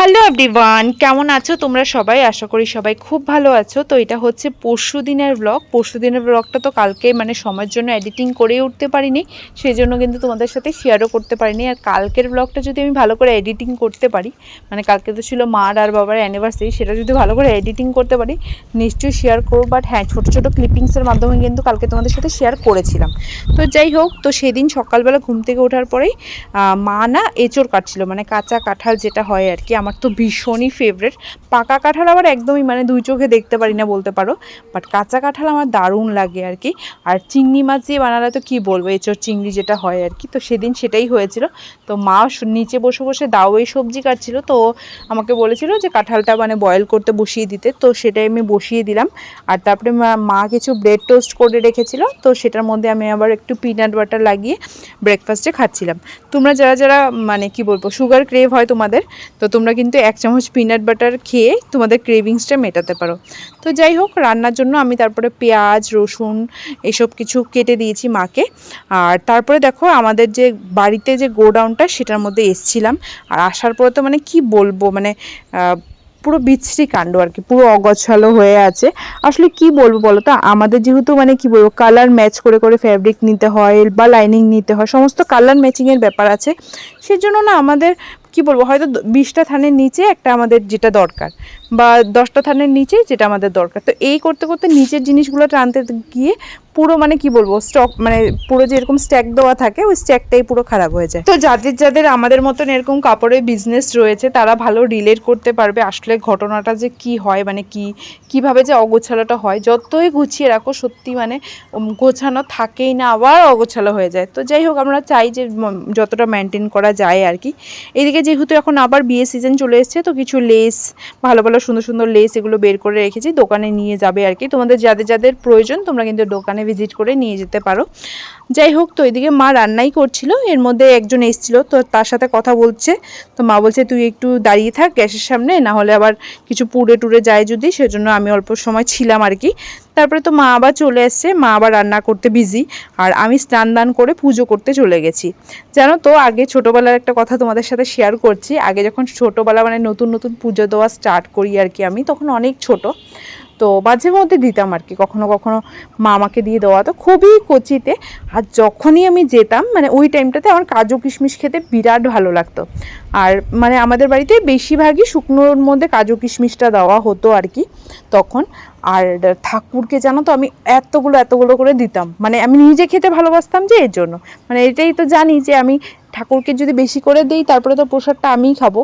Hello everyone, কেমন আছো তোমরা সবাই? আশা করি সবাই খুব ভালো আছো। তো এটা হচ্ছে পরশুদিনের ব্লগ। পরশুদিনের ব্লগটা তো কালকে সময়ের জন্য এডিটিং করে উঠতে পারিনি, সেই জন্য কিন্তু তোমাদের সাথে শেয়ারও করতে পারিনি। আর কালকের ব্লগটা যদি আমি ভালো করে এডিটিং করতে পারি, কালকে তো ছিল মার আর বাবার অ্যানিভার্সারি, সেটা যদি ভালো করে এডিটিং করতে পারি নিশ্চয়ই শেয়ার করবো। বাট হ্যাঁ, ছোটো ছোটো ক্লিপিংসের মাধ্যমে কিন্তু কালকে তোমাদের সাথে শেয়ার করেছিলাম। তো যাই হোক, তো সেদিন সকালবেলা ঘুম থেকে ওঠার পরেই মা এঁচোড় কাটছিল, কাঁচা কাঁঠাল যেটা হয় আর কি। আমার তো ভীষণই ফেভারিট। পাকা কাঁঠাল আবার একদমই দুই চোখে দেখতে পারি না বলতে পারো, বাট কাঁচা কাঁঠাল আমার দারুণ লাগে আর কি। আর চিংড়ি মাছ দিয়ে বানালে তো কী বলবো, এঁচোড় চিংড়ি যেটা হয় আর কি। তো সেদিন সেটাই হয়েছিল। তো মা নিচে বসে বসে দাও এই সবজি কাটছিল, তো আমাকে বলেছিল যে কাঁঠালটা বয়েল করতে বসিয়ে দিতে, তো সেটাই আমি বসিয়ে দিলাম। আর তারপরে মা কিছু ব্রেড টোস্ট করে রেখেছিল, তো সেটার মধ্যে আমি আবার একটু পিনাট বাটার লাগিয়ে ব্রেকফাস্টে খাচ্ছিলাম। তোমরা যারা যারা কি বলবো সুগার ক্রেভ হয় তোমাদের, তো তোমরা কিন্তু 1 চামচ পিনাট বাটার খেয়ে তোমাদের ক্রেভিংসটা মেটাতে পারো। তো যাই হোক, রান্নার জন্য আমি তারপরে পেঁয়াজ রসুন এসব কিছু কেটে দিয়েছি মাকে। আর তারপরে দেখো আমাদের যে বাড়িতে যে গোডাউনটা সেটার মধ্যে এসছিলাম। আর আসার পরে তো কি বলবো, পুরো বিচ্ছিরি কাণ্ড আর কি, পুরো অগোছালো হয়ে আছে। আসলে কি বলবো বলো তো, আমাদের যেহেতু কি বলবো কালার ম্যাচ করে করে ফ্যাব্রিক নিতে হয় বা লাইনিং নিতে হয়, সমস্ত কালার ম্যাচিংয়ের ব্যাপার আছে। সেজন্য আমাদের কি বলবো, হয়তো 20টা থানের নিচে একটা আমাদের যেটা দরকার, বা 10টা থানের নিচে যেটা আমাদের দরকার, তো এই করতে করতে নিচের জিনিসগুলো টানতে গিয়ে পুরো কি বলবো স্টক পুরো যে এরকম স্ট্যাক দেওয়া থাকে ওই স্ট্যাকটাই পুরো খারাপ হয়ে যায়। তো যাদের যাদের আমাদের মতন এরকম কাপড়ের বিজনেস রয়েছে তারা ভালো রিলেট করতে পারবে আসলে ঘটনাটা যে কি হয়, কিভাবে যে অগোছালোটা হয়। যতই গুছিয়ে রাখো সত্যি গোছানো থাকেই না, আবার অগোছালো হয়ে যায়। তো যাই হোক, আমরা চাই যে যতটা মেনটেন করা যায় আর কি। এদিকে যেহেতু এখন আবার বিয়ে সিজন চলে এসছে, তো কিছু লেস, ভালো ভালো সুন্দর সুন্দর লেস এগুলো বের করে রেখেছি, দোকানে নিয়ে যাবে আর কি। তোমাদের যাদের যাদের প্রয়োজন তোমরা কিন্তু দোকানে ভিজিট করে নিয়ে যেতে পারো। যাই হোক, তো এদিকে মা রান্নাই করছিল, এর মধ্যে একজন এসেছিল, তো তার সাথে কথা বলছে। তো মা বলছে তুই একটু দাঁড়িয়ে থাক গ্যাসের সামনে, না হলে আবার কিছু পুড়ে টুড়ে যায় যদি, সেজন্য আমি অল্প সময় ছিলাম আর কি। তারপরে তো মা আবার চলে এসছে, মা আবার রান্না করতে বিজি, আর আমি স্নান দান করে পুজো করতে চলে গেছি। জানো তো, আগে ছোটোবেলার একটা কথা তোমাদের সাথে শেয়ার করছি। আগে যখন ছোটোবেলা নতুন নতুন পুজো দেওয়া স্টার্ট করি আর কি, আমি তখন অনেক ছোট, তো মাঝে মধ্যে দিতাম আর কি, কখনো কখনো মা আমাকে দিয়ে দেওয়া, তো খুবই কচিতে। আর যখনই আমি যেতাম ওই টাইমটাতে আমার কাজু কিশমিশ খেতে বিরাট ভালো লাগতো। আর আমাদের বাড়িতে বেশিরভাগই শুকনোর মধ্যে কাজু কিশমিশটা দেওয়া হতো আর কি তখন। আর ঠাকুরকে জানো তো আমি এতগুলো এতগুলো করে দিতাম, আমি নিজে খেতে ভালোবাসতাম যে, এর জন্য এটাই তো জানি যে আমি ঠাকুরকে যদি বেশি করে দিই তারপরে তো প্রসাদটা আমিই খাবো।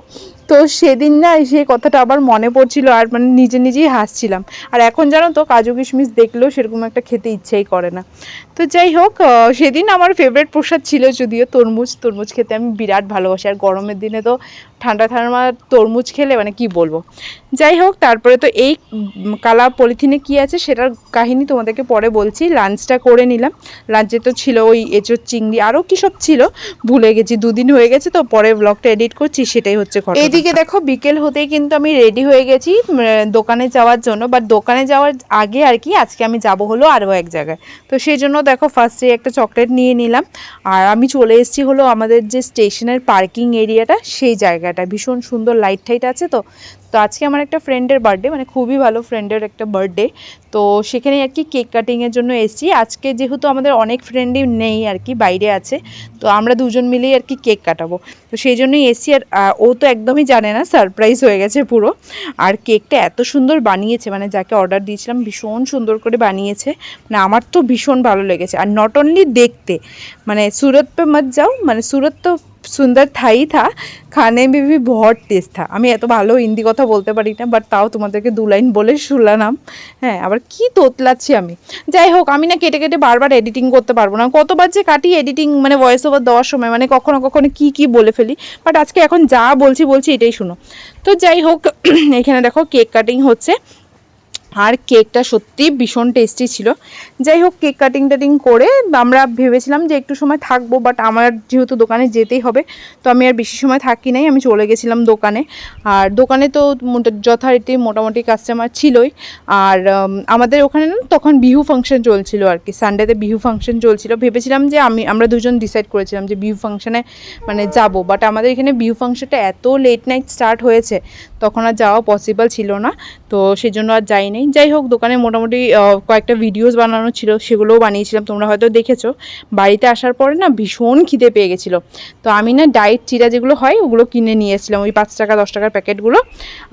তো সেদিন সেই কথাটা আবার মনে পড়ছিল, আর নিজে নিজেই হাসছিলাম। আর এখন জানো তো কাজু কিশমিশ দেখলেও সেরকম একটা খেতে ইচ্ছেই করে না। তো যাই হোক, সেদিন আমার ফেভারিট প্রসাদ ছিল যদিও তরমুজ। তরমুজ খেতে আমি বিরাট ভালোবাসি, আর গরমের দিনে তো ঠান্ডা ঠান্ডা তরমুজ খেলে কি বলবো। যাই হোক, তারপরে তো এই কালা পলিথিনে কি আছে সেটার কাহিনী তোমাদেরকে পরে বলছি। লাঞ্চটা করে নিলাম। লাঞ্চে তো ছিল ওই এঁচোড় চিংড়ি, আরও কী সব ছিল ভুলে গেছি, 2 দিন হয়ে গেছে, তো পরে ব্লগটা এডিট করছি, সেটাই হচ্ছে ঘটনা। এইদিকে দেখো বিকেল হতেই কিন্তু আমি রেডি হয়ে গেছি দোকানে যাওয়ার জন্য, বাট দোকানে যাওয়ার আগে আর কি আজকে আমি যাব হলো আরও এক জায়গায়। তো সেই জন্য দেখো ফার্স্টে একটা চকলেট নিয়ে নিলাম, আর আমি চলে এসেছি হলো আমাদের যে স্টেশনের পার্কিং এরিয়াটা, সেই জায়গাটা ভীষণ সুন্দর লাইট টাইট আছে। তো আজকে আমার একটা ফ্রেন্ডের বার্থডে, খুবই ভালো ফ্রেন্ডের একটা বার্থডে, তো সেখানে আর কি কেক কাটিংয়ের জন্য এসেছি। আজকে যেহেতু আমাদের অনেক ফ্রেন্ডই নেই আর কি, বাইরে আছে, তো আমরা দুজন মিলেই আর কি কেক কাটাবো, তো সেই জন্যই এসেছি। আর ও তো একদমই জানে না, সারপ্রাইজ হয়ে গেছে পুরো। আর কেকটা এত সুন্দর বানিয়েছে, যাকে অর্ডার দিয়েছিলাম ভীষণ সুন্দর করে বানিয়েছে, আমার তো ভীষণ ভালো লেগেছে। আর নট অনলি দেখতে, सूरत पे मत जाओ, सूरत तो সুন্দর থাই থা, খানে में भी बहुत टेस्ट था। আমি এত ভালো হিন্দি কথা বলতে পারি না, বাট তাও তোমাদেরকে 2 লাইন বলে শুনলাম। হ্যাঁ, আবার কি তোতলাচ্ছি আমি। যাই হোক, আমি কেটে কেটে বারবার এডিটিং করতে পারবো না, কতবার যে কাটি এডিটিং ভয়েস ওভার দেওয়ার সময় কখনো কখনো কি বলে ফেলি। বাট আজকে এখন যা বলছি এটাই শুনো। তো যাই হোক, এখানে দেখো কেক কাটিং হচ্ছে। আর কেকটা সত্যি ভীষণ টেস্টি ছিল। যাই হোক, কেক কাটিং টাটিং করে আমরা ভেবেছিলাম যে একটু সময় থাকবো, বাট আমার যেহেতু দোকানে যেতেই হবে তো আমি আর বেশি সময় থাকি নাই, আমি চলে গেছিলাম দোকানে। আর দোকানে তো যথারীতি মোটামুটি কাস্টমার ছিলই। আর আমাদের ওখানে না তখন বিহু ফাংশন চলছিল আর কি, সানডেতে বিহু ফাংশন চলছিল। ভেবেছিলাম যে আমরা দুজন ডিসাইড করেছিলাম যে বিহু ফাংশনে মানে যাব, বাট আমাদের এখানে বিহু ফাংশনটা এত লেট নাইট স্টার্ট হয়েছে তখন আর যাওয়া পসিবল ছিল না, তো সেই জন্য আর যাইনি। যাই হোক, দোকানে মোটামুটি কয়েকটা ভিডিওস বানানো ছিল, সেগুলোও বানিয়েছিলাম, তোমরা হয়তো দেখেছো। বাড়িতে আসার পরে না ভীষণ খিদে পেয়ে গেছিলো, তো আমি না ডায়েট চিরা যেগুলো হয় ওগুলো কিনে নিয়ে এসেছিলাম, ওই 5 টাকা 10 টাকার প্যাকেটগুলো।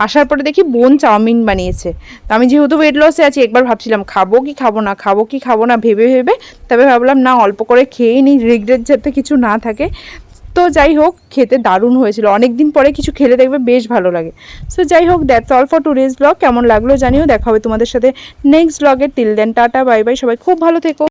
আসার পরে দেখি বোন চাউমিন বানিয়েছে। তো আমি যেহেতু ওয়েট লসে আছি, একবার ভাবছিলাম খাবো কি খাবো না, খাবো কি খাবো না ভেবে ভেবে তবে ভাবলাম না, অল্প করে খেয়েই নিই, রিগ্রেট যাতে কিছু না থাকে। তো যাই হোক, খেতে দারুণ হয়েছিল। অনেক দিন পরে কিছু খেলে দেখবে বেশ ভালো লাগে। সো যাই হোক, that's all for today's blog. কেমন লাগলো জানিও, দেখা হবে তোমাদের সাথে নেক্সট ব্লগে। Till then tata bye bye, সবাই খুব ভালো থেকো।